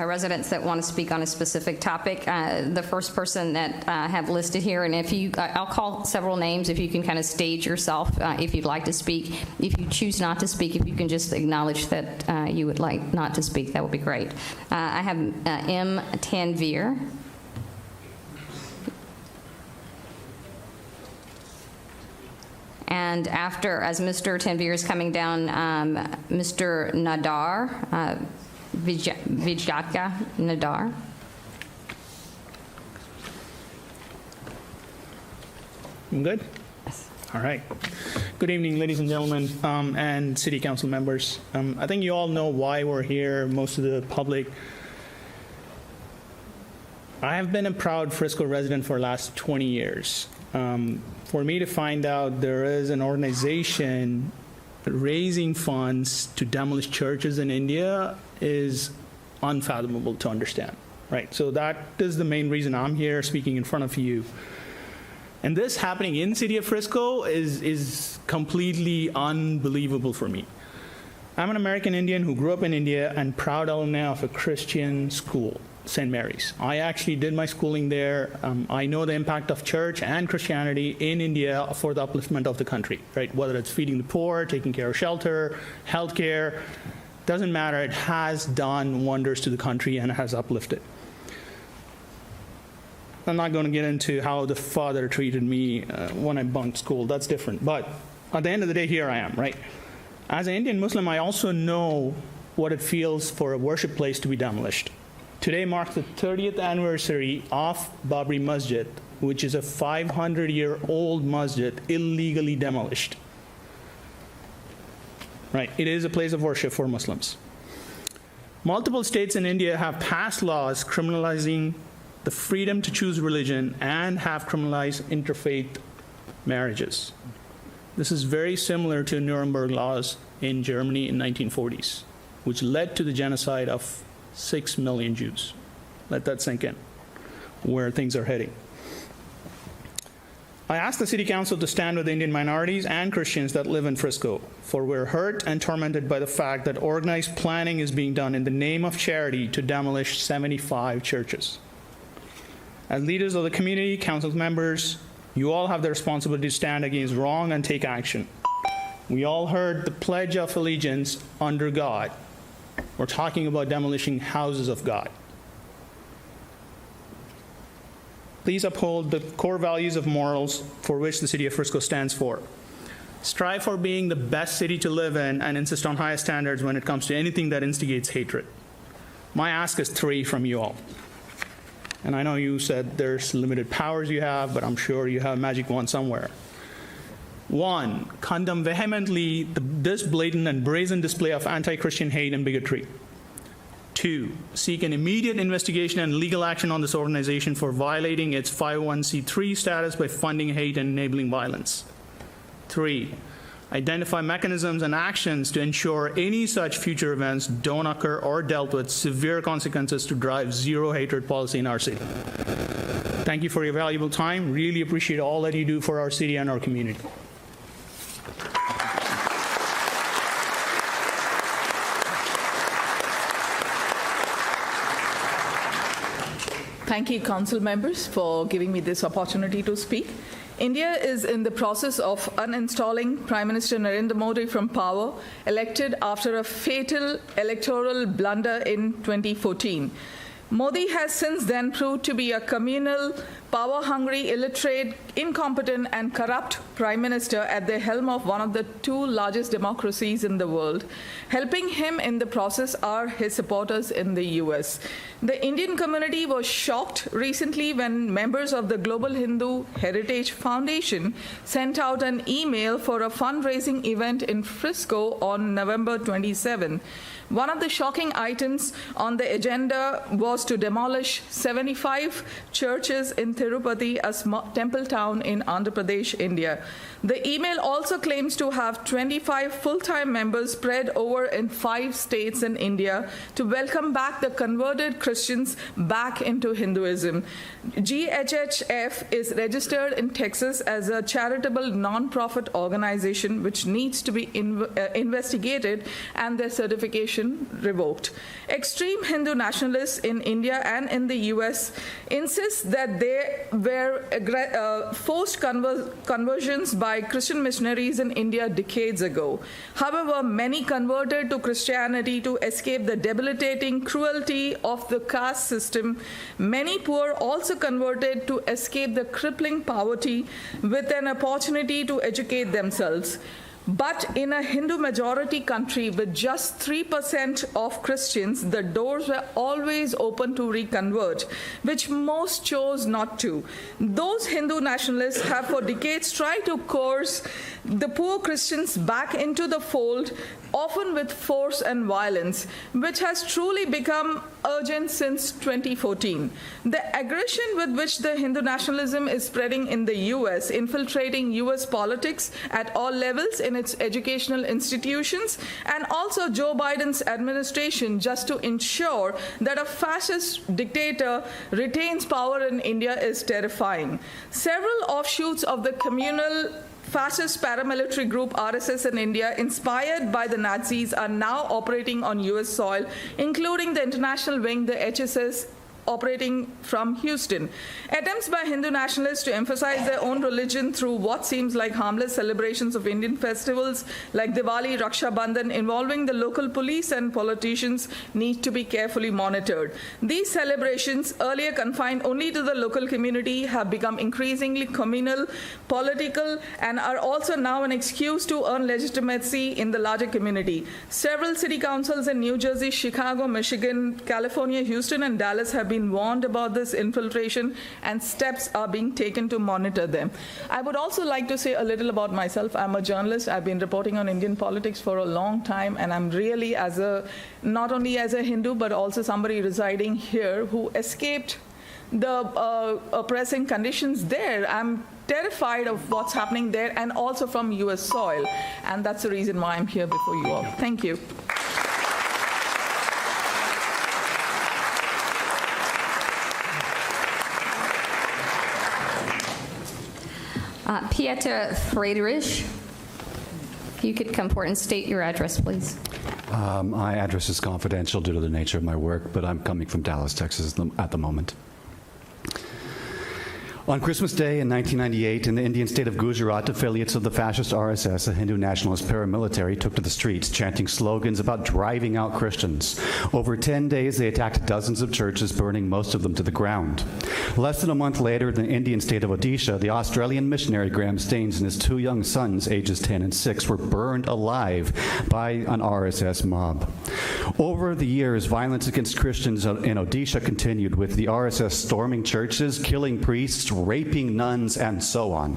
residents that want to speak on a specific topic. The first person that I have listed here, and if you, I'll call several names if you can kind of stage yourself if you'd like to speak. If you choose not to speak, if you can just acknowledge that you would like not to speak, that would be great. I have M. Tanvir. And after, as Mr. Tanvir is coming down, Mr. Nadar, Vijaka Nadar. I'm good? Yes. All right. Good evening, ladies and gentlemen, and city council members. I think you all know why we're here, most of the public. I have been a proud Frisco resident for the last 20 years. For me to find out there is an organization raising funds to demolish churches in India is unfathomable to understand, right? So that is the main reason I'm here speaking in front of you. And this happening in the city of Frisco is completely unbelievable for me. I'm an American Indian who grew up in India and proud alumni of a Christian school, St. Mary's. I actually did my schooling there. I know the impact of church and Christianity in India for the upliftment of the country, right? Whether it's feeding the poor, taking care of shelter, healthcare, doesn't matter. It has done wonders to the country and has uplifted. I'm not going to get into how the father treated me when I bunked school. That's different. But at the end of the day, here I am, right? As an Indian Muslim, I also know what it feels for a worship place to be demolished. Today marks the 30th anniversary of Babri Masjid, which is a 500-year-old masjid illegally demolished. Right, it is a place of worship for Muslims. Multiple states in India have passed laws criminalizing the freedom to choose religion and have criminalized interfaith marriages. This is very similar to Nuremberg laws in Germany in 1940s, which led to the genocide of 6 million Jews. Let that sink in, where things are heading. I asked the City Council to stand with Indian minorities and Christians that live in Frisco, for we're hurt and tormented by the fact that organized planning is being done in the name of charity to demolish 75 churches. As leaders of the community, council members, you all have the responsibility to stand against wrong and take action. We all heard the Pledge of Allegiance under God. We're talking about demolishing houses of God. Please uphold the core values of morals for which the city of Frisco stands for. Strive for being the best city to live in and insist on higher standards when it comes to anything that instigates hatred. My ask is 3 from you all. And I know you said there's limited powers you have, but I'm sure you have a magic wand somewhere. 1, condemn vehemently this blatant and brazen display of anti-Christian hate and bigotry. 2, seek an immediate investigation and legal action on this organization for violating its 501c3 status by funding hate and enabling violence. 3, identify mechanisms and actions to ensure any such future events don't occur or dealt with severe consequences to drive zero hatred policy in our city. Thank you for your valuable time. Really appreciate all that you do for our city and our community. Thank you, council members, for giving me this opportunity to speak. India is in the process of uninstalling Prime Minister Narendra Modi from power, elected after a fatal electoral blunder in 2014. Modi has since then proved to be a communal, power-hungry, illiterate, incompetent, and corrupt prime minister at the helm of one of the 2 largest democracies in the world. Helping him in the process are his supporters in the US. The Indian community was shocked recently when members of the Global Hindu Heritage Foundation sent out an email for a fundraising event in Frisco on November 27. One of the shocking items on the agenda was to demolish 75 churches in Tirupati, a temple town in Andhra Pradesh, India. The email also claims to have 25 full-time members spread over in 5 states in India to welcome back the converted Christians back into Hinduism. GHHF is registered in Texas as a charitable non-profit organization which needs to be investigated and their certification denomination revoked. Extreme Hindu nationalists in India and in the US insist that there were forced conversions by Christian missionaries in India decades ago. However, many converted to Christianity to escape the debilitating cruelty of the caste system. Many poor also converted to escape the crippling poverty with an opportunity to educate themselves. But in a Hindu majority country with just 3% of Christians, the doors were always open to reconvert, which most chose not to. Those Hindu nationalists have for decades tried to coerce the poor Christians back into the fold, often with force and violence, which has truly become urgent since 2014. The aggression with which the Hindu nationalism is spreading in the US, infiltrating US politics at all levels in its educational institutions, and also Joe Biden's administration just to ensure that a fascist dictator retains power in India is terrifying. Several offshoots of the communal fascist paramilitary group RSS in India, inspired by the Nazis, are now operating on US soil, including the international wing, the HSS, operating from Houston. Attempts by Hindu nationalists to emphasize their own religion through what seems like harmless celebrations of Indian festivals like Diwali, Raksha Bandhan, involving the local police and politicians, need to be carefully monitored. These celebrations, earlier confined only to the local community, have become increasingly communal, political, and are also now an excuse to earn legitimacy in the larger community. Several city councils in New Jersey, Chicago, Michigan, California, Houston, and Dallas have been warned about this infiltration, and steps are being taken to monitor them. I would also like to say a little about myself. I'm a journalist. I've been reporting on Indian politics for a long time, and I'm really, not only as a Hindu, but also somebody residing here who escaped the oppressing conditions there. I'm terrified of what's happening there, and also from US soil, and that's the reason why I'm here before you all. Thank you. Pieter Friedrich, if you could come forward and state your address, please. My address is confidential due to the nature of my work, but I'm coming from Dallas, Texas at the moment. On Christmas Day in 1998, in the Indian state of Gujarat, affiliates of the fascist RSS, a Hindu nationalist paramilitary, took to the streets, chanting slogans about driving out Christians. Over 10 days, they attacked dozens of churches, burning most of them to the ground. Less than a month later, in the Indian state of Odisha, the Australian missionary Graham Staines and his 2 young sons, ages 10 and 6, were burned alive by an RSS mob. Over the years, violence against Christians in Odisha continued, with the RSS storming churches, killing priests, raping nuns, and so on.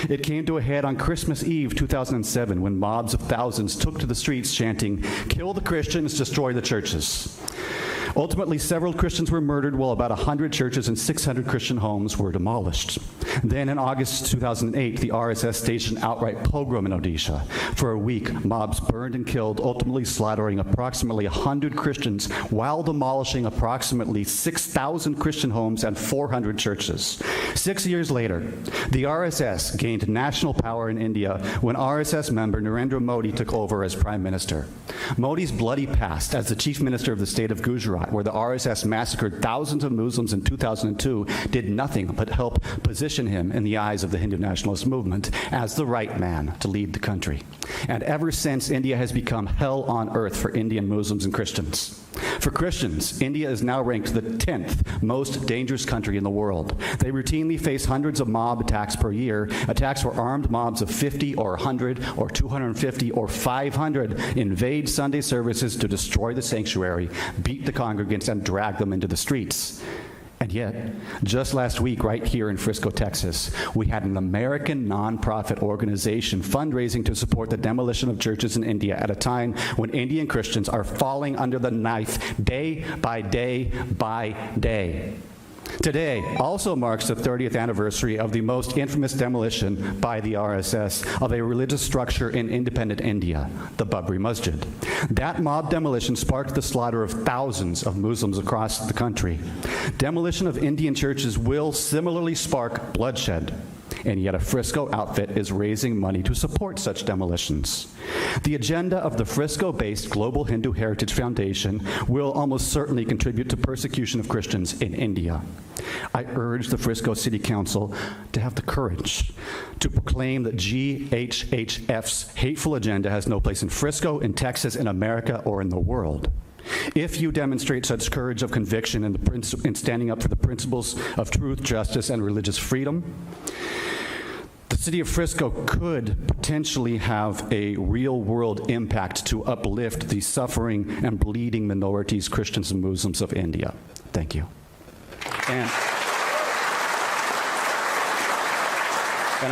It came to a head on Christmas Eve 2007 when mobs of thousands took to the streets chanting, "Kill the Christians, destroy the churches." Ultimately, several Christians were murdered, while about 100 churches and 600 Christian homes were demolished. Then in August 2008, the RSS staged an outright pogrom in Odisha. For a week, mobs burned and killed, ultimately slaughtering approximately 100 Christians while demolishing approximately 6,000 Christian homes and 400 churches. 6 years later, the RSS gained national power in India when RSS member Narendra Modi took over as Prime Minister. Modi's bloody past as the Chief Minister of the state of Gujarat, where the RSS massacred thousands of Muslims in 2002, did nothing but help position him in the eyes of the Hindu nationalist movement as the right man to lead the country. And ever since, India has become hell on earth for Indian Muslims and Christians. For Christians, India is now ranked the 10th most dangerous country in the world. They routinely face hundreds of mob attacks per year, attacks where armed mobs of 50 or 100 or 250 or 500 invade Sunday services to destroy the sanctuary, beat the congregants, and drag them into the streets. And yet, just last week, right here in Frisco, Texas, we had an American nonprofit organization fundraising to support the demolition of churches in India at a time when Indian Christians are falling under the knife day by day by day. Today also marks the 30th anniversary of the most infamous demolition by the RSS of a religious structure in independent India, the Babri Masjid. That mob demolition sparked the slaughter of thousands of Muslims across the country. Demolition of Indian churches will similarly spark bloodshed. and yet a Frisco outfit is raising money to support such demolitions. The agenda of the Frisco-based Global Hindu Heritage Foundation will almost certainly contribute to persecution of Christians in India. I urge the Frisco City Council to have the courage to proclaim that GHHF's hateful agenda has no place in Frisco, in Texas, in America, or in the world. If you demonstrate such courage of conviction in standing up for the principles of truth, justice, and religious freedom, the city of Frisco could potentially have a real-world impact to uplift the suffering and bleeding minorities, Christians and Muslims of India. Thank you. And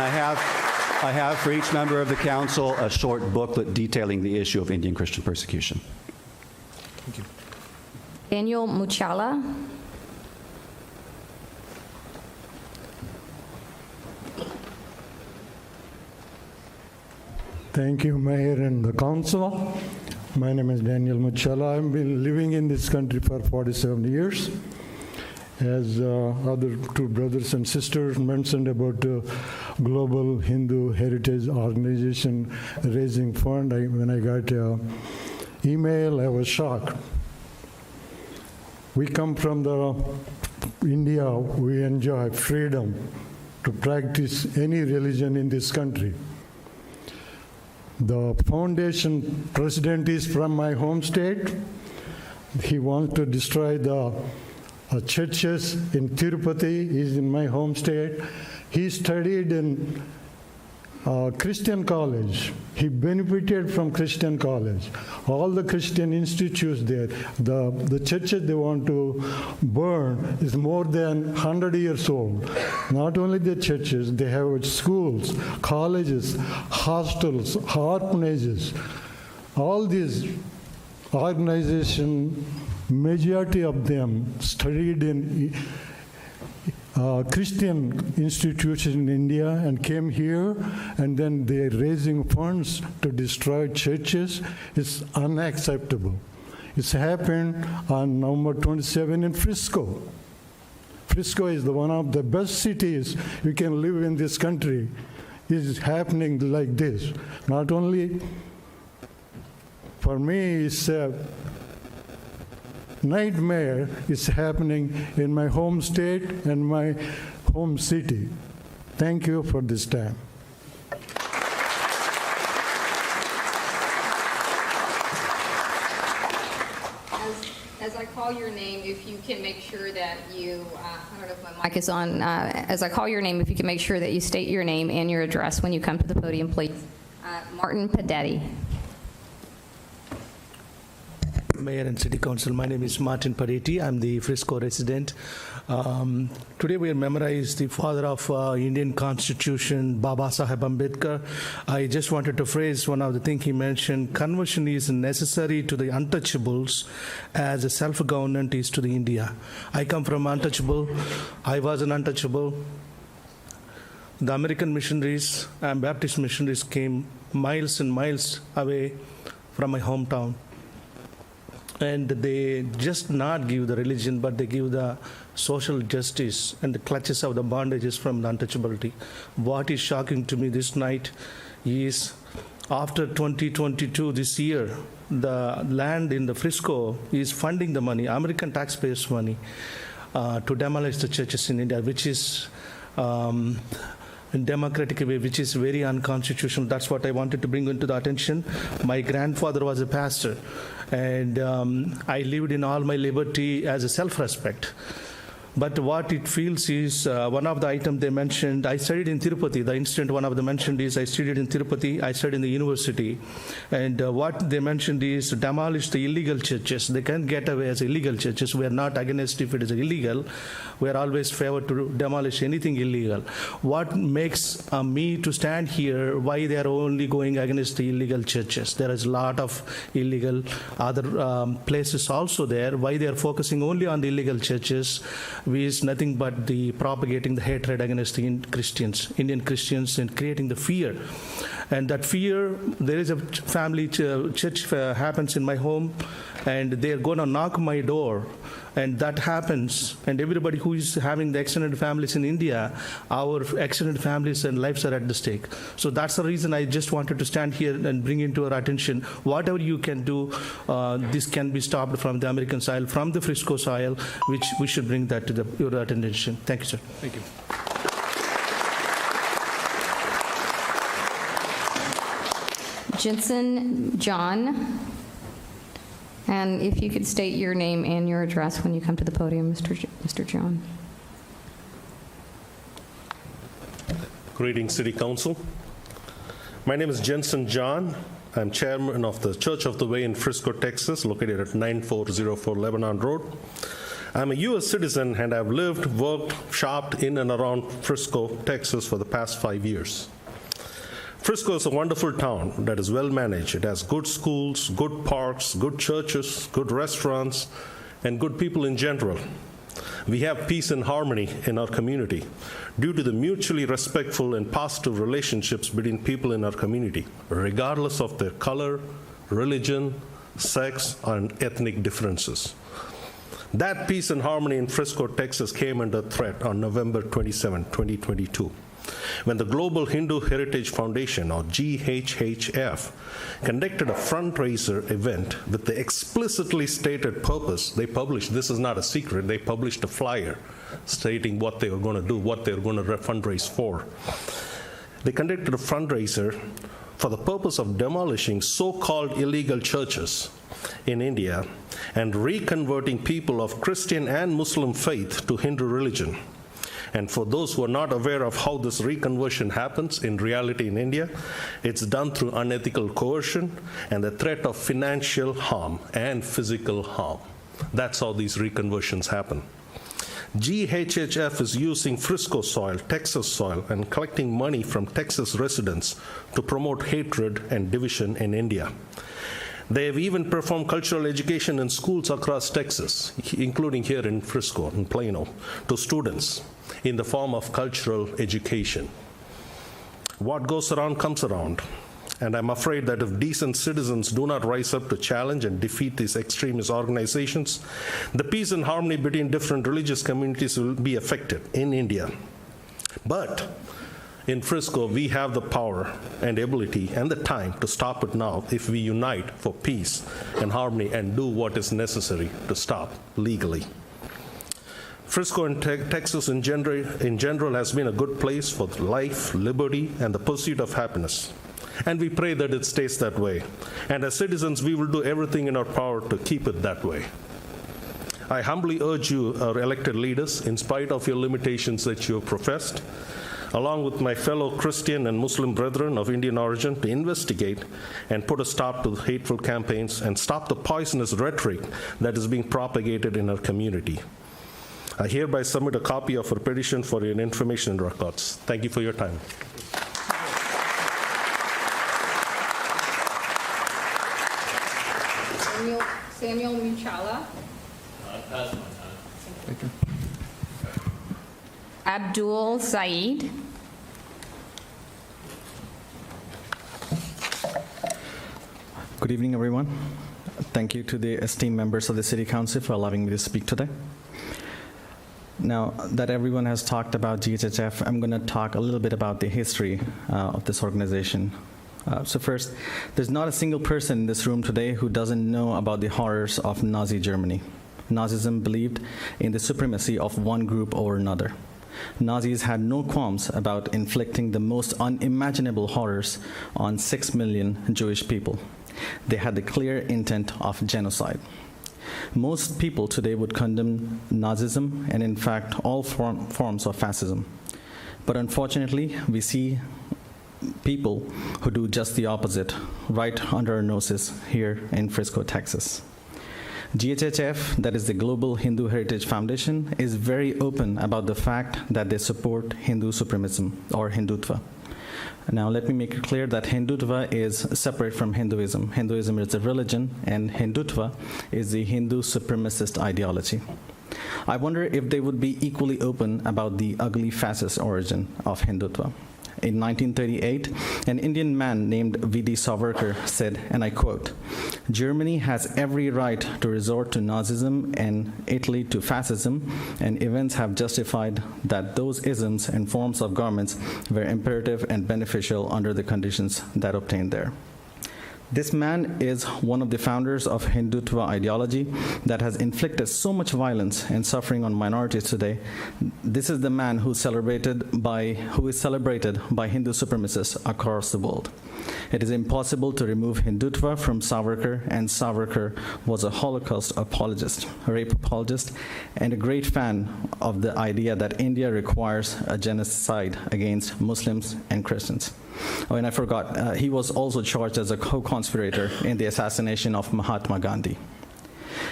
I have for each member of the council a short booklet detailing the issue of Indian Christian persecution. Thank you. Daniel Muchala. Thank you, Mayor and the Council. My name is Daniel Muchala. I've been living in this country for 47 years. As other two brothers and sisters mentioned about Global Hindu Heritage Organization raising fund, when I got email, I was shocked. We come from India, we enjoy freedom to practice any religion in this country. The foundation president is from my home state. He wants to destroy the churches in Tirupati. He's in my home state. He studied in Christian college. He benefited from Christian college. All the Christian institutes there, the churches they want to burn is more than 100 years old. Not only the churches, they have schools, colleges, hostels, orphanages. All these organizations, majority of them studied in Christian institutions in India and came here, and then they're raising funds to destroy churches. It's unacceptable. It's happened on November 27 in Frisco. Frisco is one of the best cities you can live in this country. It's happening like this. Not only for me, it's a nightmare is happening in my home state and my home city. Thank you for this time. As I call your name, if you can make sure that you, I don't know if my mic is on, as I call your name, if you can make sure that you state your name and your address when you come to the podium, please. Martin Padetti. Mayor and City Council, my name is Martin Padetti. I'm the Frisco resident. Today we memorize the father of Indian Constitution, Baba Saheb Ambedkar. I just wanted to phrase one of the things he mentioned. Conversion is necessary to the untouchables as a self-government is to the India. I come from untouchable. I was an untouchable. The American missionaries and Baptist missionaries came miles and miles away from my hometown. And they just not give the religion, but they give the social justice and the clutches of the bondages from the untouchability. What is shocking to me this night is after 2022, this year, the land in the Frisco is funding the money, American taxpayers' money, to demolish the churches in India, which is in democratic way, which is very unconstitutional. That's what I wanted to bring into the attention. My grandfather was a pastor, and I lived in all my liberty as a self-respect. But what it feels is, one of the items they mentioned, I studied in Tirupati. The incident one of them mentioned is, I studied in Tirupati, I studied in the university. And what they mentioned is demolish the illegal churches. They can't get away as illegal churches. We are not against if it is illegal. We are always favored to demolish anything illegal. What makes me to stand here, why they are only going against the illegal churches? There is a lot of illegal other places also there. Why they are focusing only on the illegal churches? Is nothing but the propagating the hatred against the Indian Christians, and creating the fear. And that fear, there is a family church happens in my home, and they're going to knock my door And that happens, and everybody who is having the extended families in India, our extended families and lives are at the stake. So that's the reason I just wanted to stand here and bring into our attention, whatever you can do, this can be stopped from the American soil, from the Frisco soil, which we should bring that to your attention. Thank you, sir. Thank you. Jensen John. And if you could state your name and your address when you come to the podium, Mr. John. Greetings, City Council. My name is Jensen John. I'm chairman of the Church of the Way in Frisco, Texas, located at 9404 Lebanon Road. I'm a U.S. citizen, and I've lived, worked, shopped in and around Frisco, Texas for the past 5 years. Frisco is a wonderful town that is well managed. It has good schools, good parks, good churches, good restaurants, and good people in general. We have peace and harmony in our community due to the mutually respectful and positive relationships between people in our community, regardless of their color, religion, sex, and ethnic differences. That peace and harmony in Frisco, Texas came under threat on November 27, 2022. When the Global Hindu Heritage Foundation, or GHHF, conducted a fundraiser event with the explicitly stated purpose, they published, this is not a secret, they published a flyer stating what they were going to do, what they were going to fundraise for. They conducted a fundraiser for the purpose of demolishing so-called illegal churches in India and reconverting people of Christian and Muslim faith to Hindu religion. And for those who are not aware of how this reconversion happens in reality in India, it's done through unethical coercion and the threat of financial harm and physical harm. That's how these reconversions happen. GHHF is using Frisco soil, Texas soil, and collecting money from Texas residents to promote hatred and division in India. They have even performed cultural education in schools across Texas, including here in Frisco and Plano, to students in the form of cultural education. What goes around comes around, and I'm afraid that if decent citizens do not rise up to challenge and defeat these extremist organizations, the peace and harmony between different religious communities will be affected in India. But in Frisco, we have the power and ability and the time to stop it now if we unite for peace and harmony and do what is necessary to stop legally. Frisco and Texas in general has been a good place for life, liberty, and the pursuit of happiness. And we pray that it stays that way. And as citizens, we will do everything in our power to keep it that way. I humbly urge you, our elected leaders, in spite of your limitations that you have professed, along with my fellow Christian and Muslim brethren of Indian origin, to investigate and put a stop to the hateful campaigns and stop the poisonous rhetoric that is being propagated in our community. I hereby submit a copy of our petition for your information and records. Thank you for your time. Samuel Muchala. Thank you. Abdul Saeed. Good evening, everyone. Thank you to the esteemed members of the City Council for allowing me to speak today. Now that everyone has talked about GHHF, I'm going to talk a little bit about the history of this organization. So first, there's not a single person in this room today who doesn't know about the horrors of Nazi Germany. Nazism believed in the supremacy of one group over another. Nazis had no qualms about inflicting the most unimaginable horrors on 6 million Jewish people. They had the clear intent of genocide. Most people today would condemn Nazism and, in fact, all forms of fascism. But unfortunately, we see people who do just the opposite right under our noses here in Frisco, Texas. GHHF, that is the Global Hindu Heritage Foundation, is very open about the fact that they support Hindu supremacism, or Hindutva. Now, let me make it clear that Hindutva is separate from Hinduism. Hinduism is a religion, and Hindutva is the Hindu supremacist ideology. I wonder if they would be equally open about the ugly fascist origin of Hindutva. In 1938, an Indian man named V.D. Savarkar said, and I quote, "Germany has every right to resort to Nazism and Italy to fascism, and events have justified that those isms and forms of governments were imperative and beneficial under the conditions that obtained there." This man is one of the founders of Hindutva ideology that has inflicted so much violence and suffering on minorities today. This is the man who is celebrated by Hindu supremacists across the world. It is impossible to remove Hindutva from Savarkar, and Savarkar was a Holocaust apologist, a rape apologist, and a great fan of the idea that India requires a genocide against Muslims and Christians. Oh, and I forgot, he was also charged as a co-conspirator in the assassination of Mahatma Gandhi.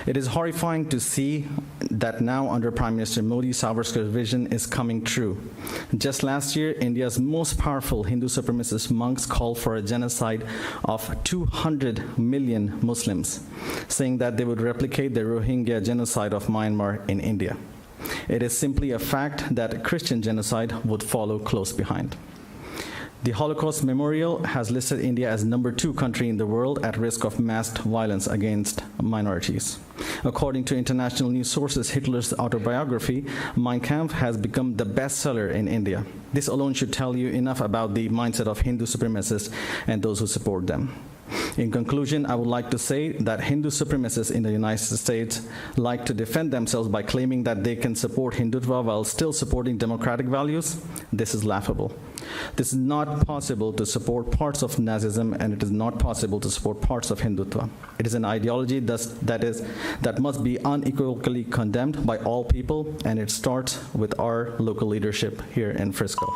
It is horrifying to see that now under Prime Minister Modi, Savarkar's vision is coming true. Just last year, India's most powerful Hindu supremacist monks called for a genocide of 200 million Muslims, saying that they would replicate the Rohingya genocide of Myanmar in India. It is simply a fact that Christian genocide would follow close behind. The Holocaust Memorial has listed India as #2 country in the world at risk of mass violence against minorities. According to international news sources, Hitler's autobiography, Mein Kampf, has become the bestseller in India. This alone should tell you enough about the mindset of Hindu supremacists and those who support them. In conclusion, I would like to say that Hindu supremacists in the United States like to defend themselves by claiming that they can support Hindutva while still supporting democratic values. This is laughable. This is not possible to support parts of Nazism, and it is not possible to support parts of Hindutva. It is an ideology that must be unequivocally condemned by all people, and it starts with our local leadership here in Frisco.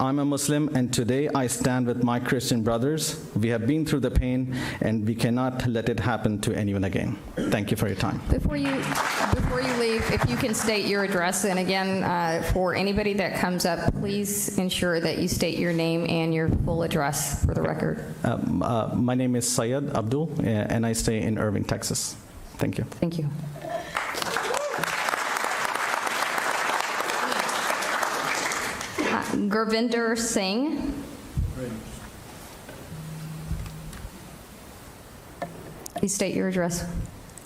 I'm a Muslim, and today I stand with my Christian brothers. We have been through the pain, and we cannot let it happen to anyone again. Thank you for your time. Before you leave, if you can state your address, and again, for anybody that comes up, please ensure that you state your name and your full address for the record. My name is Syed Abdul, and I stay in Irving, Texas. Thank you. Thank you. Gurvinder Singh. Please state your address.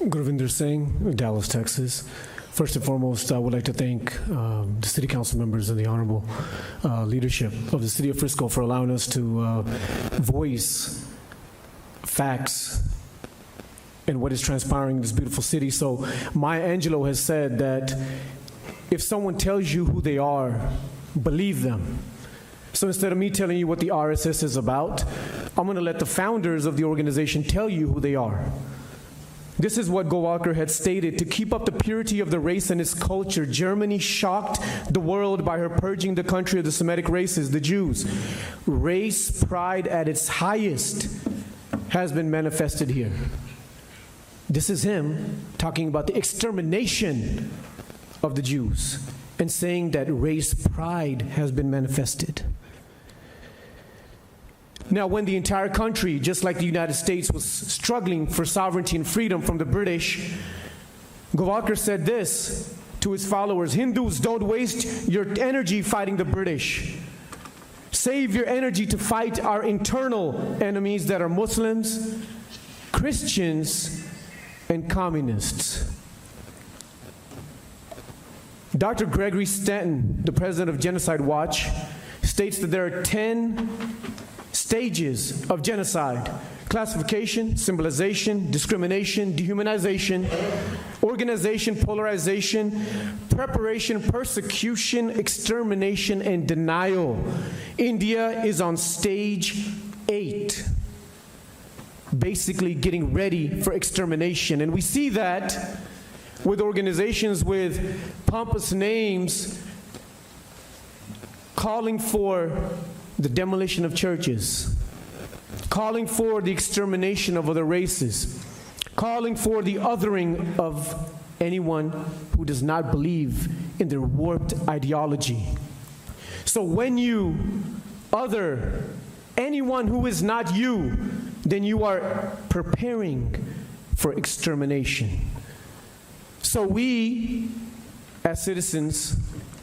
Gurvinder Singh, Dallas, Texas. First and foremost, I would like to thank the City Council members and the honorable leadership of the City of Frisco for allowing us to voice facts and what is transpiring in this beautiful city. So Maya Angelou has said that if someone tells you who they are, believe them. So instead of me telling you what the RSS is about, I'm going to let the founders of the organization tell you who they are. This is what Golwalkar had stated: to keep up the purity of the race and its culture, Germany shocked the world by her purging the country of the Semitic races, the Jews. Race pride at its highest has been manifested here. This is him talking about the extermination of the Jews and saying that race pride has been manifested. Now, when the entire country, just like the United States, was struggling for sovereignty and freedom from the British, Golwalkar said this to his followers: Hindus, don't waste your energy fighting the British. Save your energy to fight our internal enemies that are Muslims, Christians, and communists. Dr. Gregory Stanton, the president of Genocide Watch, states that there are 10 stages of genocide: classification, symbolization, discrimination, dehumanization, organization, polarization, preparation, persecution, extermination, and denial. India is on stage 8, basically getting ready for extermination. And we see that with organizations with pompous names calling for the demolition of churches, calling for the extermination of other races, calling for the othering of anyone who does not believe in their warped ideology. So when you other anyone who is not you, then you are preparing for extermination. So we, as citizens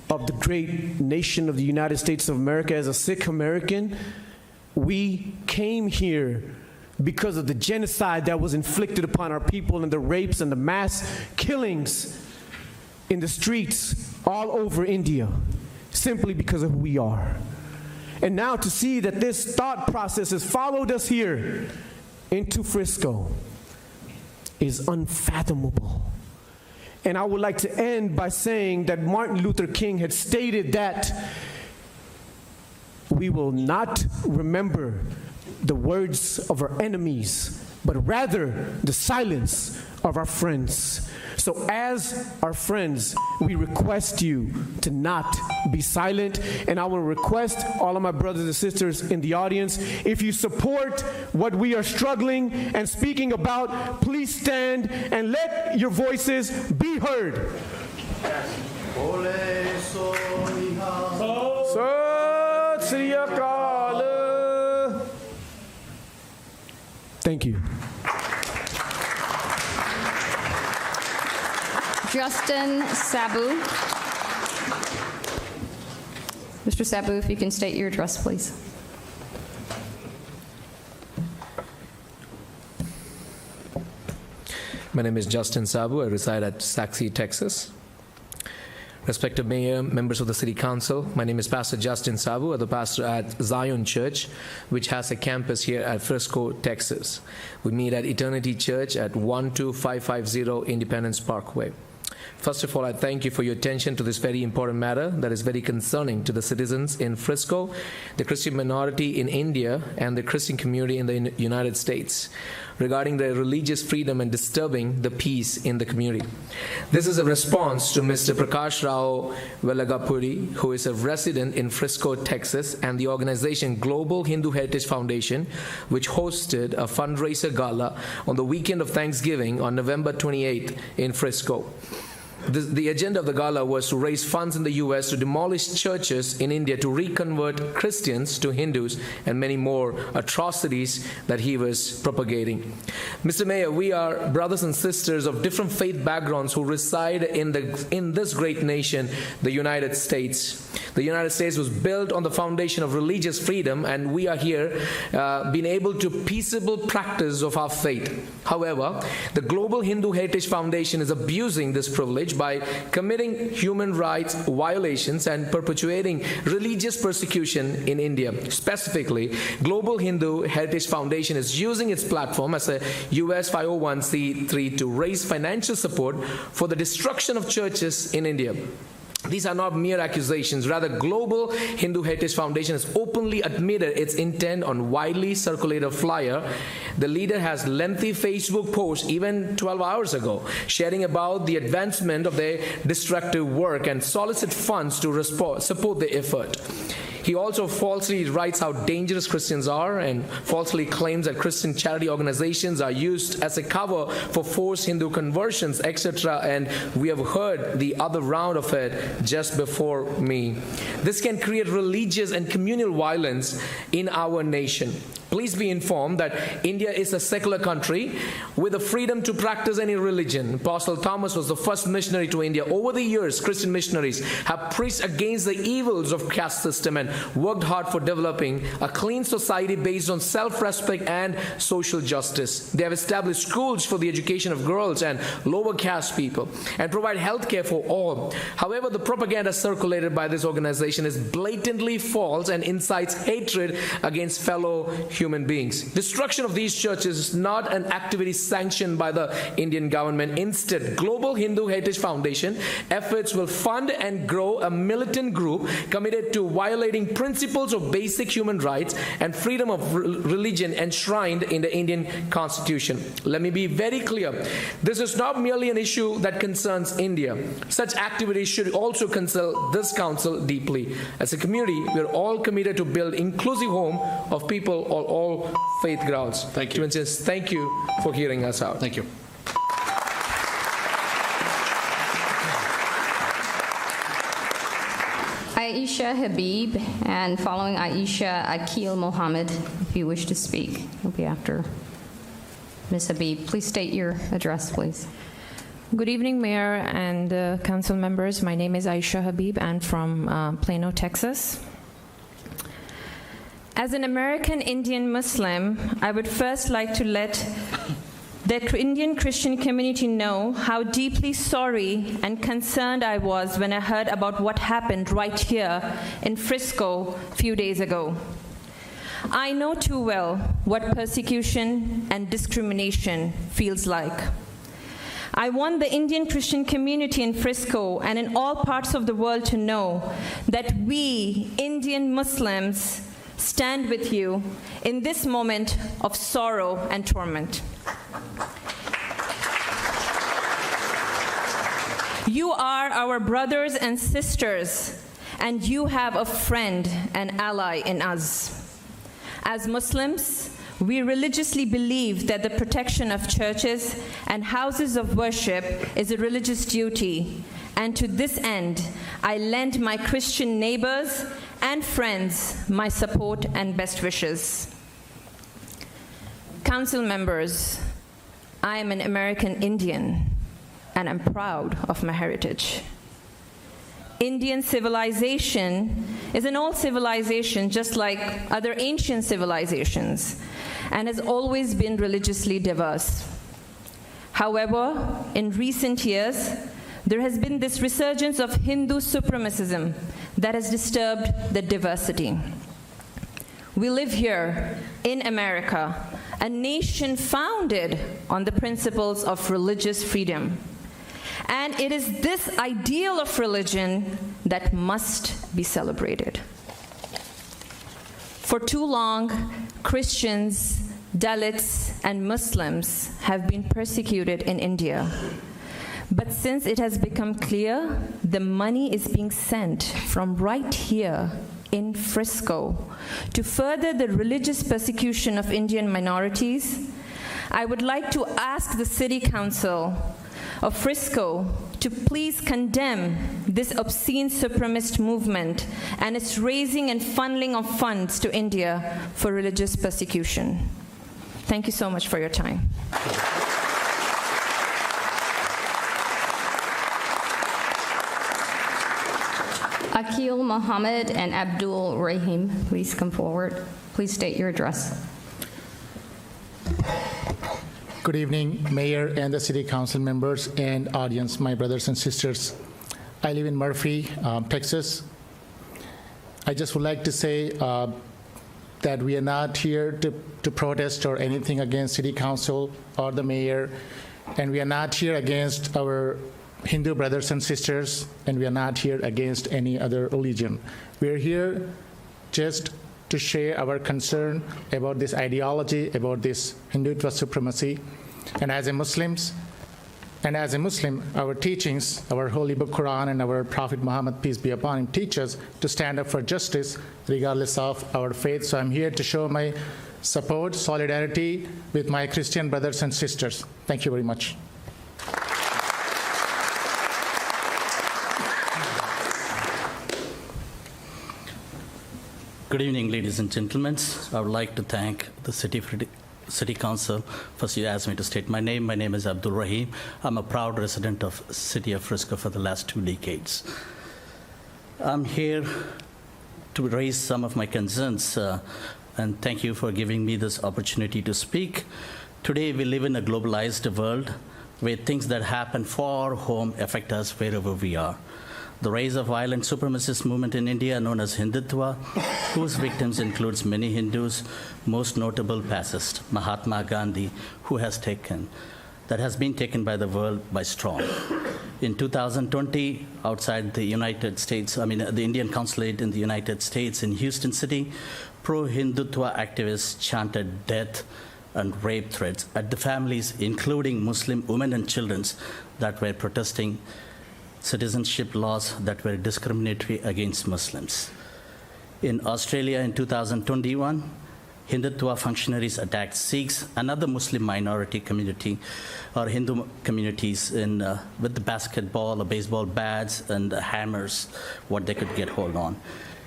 of the great nation of the United States of America, as a Sikh American, we came here because of the genocide that was inflicted upon our people and the rapes and the mass killings in the streets all over India, simply because of who we are. And now to see that this thought process has followed us here into Frisco is unfathomable. And I would like to end by saying that Martin Luther King had stated that we will not remember the words of our enemies, but rather the silence of our friends. So as our friends, we request you to not be silent. And I will request all of my brothers and sisters in the audience, if you support what we are struggling and speaking about, please stand and let your voices be heard. Thank you. Justin Sabu. Mr. Sabu, if you can state your address, please. My name is Justin Sabu. I reside at Saxe, Texas. Respected Mayor, members of the City Council, my name is Pastor Justin Sabu. I'm the pastor at Zion Church, which has a campus here at Frisco, Texas. We meet at Eternity Church at 12550 Independence Parkway. First of all, I thank you for your attention to this very important matter that is very concerning to the citizens in Frisco, the Christian minority in India, and the Christian community in the United States regarding their religious freedom and disturbing the peace in the community. This is a response to Mr. Prakash Rao Velagapudi, who is a resident in Frisco, Texas, and the organization Global Hindu Heritage Foundation, which hosted a fundraiser gala on the weekend of Thanksgiving on November 28th in Frisco. The agenda of the gala was to raise funds in the U.S. to demolish churches in India, to reconvert Christians to Hindus, and many more atrocities that he was propagating. Mr. Mayor, we are brothers and sisters of different faith backgrounds who reside in this great nation, the United States. The United States was built on the foundation of religious freedom, and we are here being able to peaceable practice of our faith. However, the Global Hindu Heritage Foundation is abusing this privilege by committing human rights violations and perpetuating religious persecution in India. Specifically, Global Hindu Heritage Foundation is using its platform as a US 501c3 to raise financial support for the destruction of churches in India. These are not mere accusations. Rather, Global Hindu Heritage Foundation has openly admitted its intent on widely circulated flyer. The leader has lengthy Facebook posts, even 12 hours ago, sharing about the advancement of their destructive work and solicit funds to support the effort. He also falsely writes how dangerous Christians are and falsely claims that Christian charity organizations are used as a cover for forced Hindu conversions, etc. And we have heard the other round of it just before me. This can create religious and communal violence in our nation. Please be informed that India is a secular country with the freedom to practice any religion. Apostle Thomas was the first missionary to India. Over the years, Christian missionaries have preached against the evils of caste system and worked hard for developing a clean society based on self-respect and social justice. They have established schools for the education of girls and lower caste people and provide health care for all. However, the propaganda circulated by this organization is blatantly false and incites hatred against fellow human beings. Destruction of these churches is not an activity sanctioned by the Indian government. Instead, Global Hindu Heritage Foundation efforts will fund and grow a militant group committed to violating principles of basic human rights and freedom of religion enshrined in the Indian Constitution. Let me be very clear. This is not merely an issue that concerns India. Such activities should also concern this council deeply. As a community, we are all committed to build inclusive home of people on all faith grounds. Thank you. Thank you for hearing us out. Thank you. Aisha Habib, and following Aisha, Akil Mohammed, if you wish to speak. Will be after Ms. Habib. Please state your address, please. Good evening, Mayor and council members. My name is Aisha Habib. I'm from Plano, Texas. As an American Indian Muslim, I would first like to let the Indian Christian community know how deeply sorry and concerned I was when I heard about what happened right here in Frisco a few days ago. I know too well what persecution and discrimination feels like. I want the Indian Christian community in Frisco and in all parts of the world to know that we, Indian Muslims, stand with you in this moment of sorrow and torment. You are our brothers and sisters, and you have a friend and ally in us. As Muslims, we religiously believe that the protection of churches and houses of worship is a religious duty, and to this end, I lend my Christian neighbors and friends my support and best wishes. Council members, I am an American Indian, and I'm proud of my heritage. Indian civilization is an old civilization, just like other ancient civilizations, and has always been religiously diverse. However, in recent years, there has been this resurgence of Hindu supremacism that has disturbed the diversity. We live here in America, a nation founded on the principles of religious freedom. And it is this ideal of religion that must be celebrated. For too long, Christians, Dalits, and Muslims have been persecuted in India. But since it has become clear the money is being sent from right here in Frisco to further the religious persecution of Indian minorities, I would like to ask the City Council of Frisco to please condemn this obscene supremacist movement and its raising and funneling of funds to India for religious persecution. Thank you so much for your time. Akil Mohammed and Abdul Rahim, please come forward. Please state your address. Good evening, Mayor and the City Council members and audience, my brothers and sisters. I live in Murphy, Texas. I just would like to say that we are not here to protest or anything against City Council or the Mayor, and we are not here against our Hindu brothers and sisters, and we are not here against any other religion. We are here just to share our concern about this ideology, about this Hindutva supremacy. And as a Muslim, our teachings, our Holy Book Quran and our Prophet Muhammad, peace be upon him, teach us to stand up for justice regardless of our faith. So I'm here to show my support, solidarity with my Christian brothers and sisters. Thank you very much. Good evening, ladies and gentlemen. I would like to thank the City Council. First, you asked me to state my name. My name is Abdul Rahim. I'm a proud resident of City of Frisco for the last 2 decades. I'm here to raise some of my concerns, and thank you for giving me this opportunity to speak. Today, we live in a globalized world where things that happen far home affect us wherever we are. The rise of violent supremacist movement in India, known as Hindutva, whose victims includes many Hindus, most notable fascist Mahatma Gandhi, that has been taken by the world by storm. In 2020, outside the United States, the Indian consulate in the United States in Houston City, pro-Hindutva activists chanted death and rape threats at the families, including Muslim women and children that were protesting citizenship laws that were discriminatory against Muslims. In Australia in 2021, Hindutva functionaries attacked Sikhs, another Muslim minority community, or Hindu communities, with the basketball or baseball bats and hammers, what they could get hold on.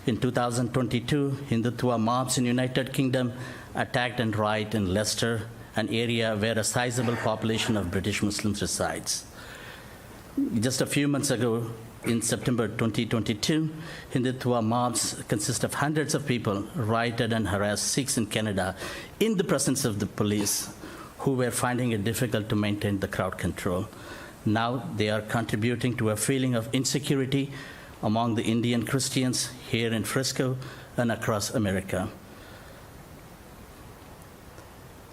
In 2022, Hindutva mobs in United Kingdom attacked and rioted in Leicester, an area where a sizable population of British Muslims resides. Just a few months ago, in September 2022, Hindutva mobs consist of hundreds of people rioted and harassed Sikhs in Canada in the presence of the police, who were finding it difficult to maintain the crowd control. Now they are contributing to a feeling of insecurity among the Indian Christians here in Frisco and across America.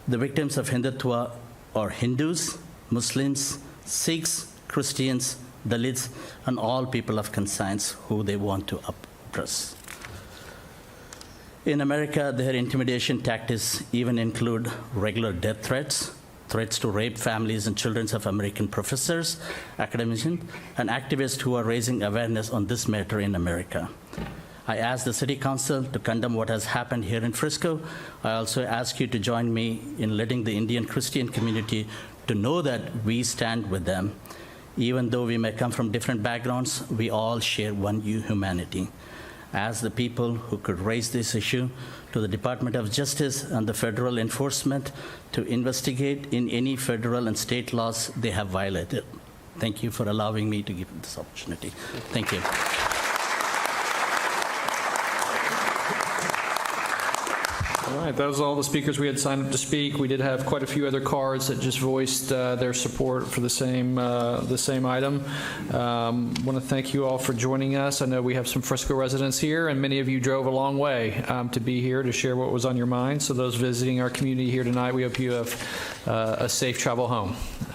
The victims of Hindutva are Hindus, Muslims, Sikhs, Christians, Dalits, and all people of conscience who they want to oppress. In America, their intimidation tactics even include regular death threats, threats to rape families and children of American professors, academicians, and activists who are raising awareness on this matter in America. I ask the City Council to condemn what has happened here in Frisco. I also ask you to join me in letting the Indian Christian community to know that we stand with them. Even though we may come from different backgrounds, we all share one humanity. Ask the people who could raise this issue to the Department of Justice and the federal enforcement to investigate in any federal and state laws they have violated. Thank you for allowing me to give this opportunity. Thank you. All right, those are all the speakers we had signed up to speak. We did have quite a few other cards that just voiced their support for the same item. Want to thank you all for joining us. I know we have some Frisco residents here, and many of you drove a long way to be here to share what was on your mind. So those visiting our community here tonight, we hope you have a safe travel home.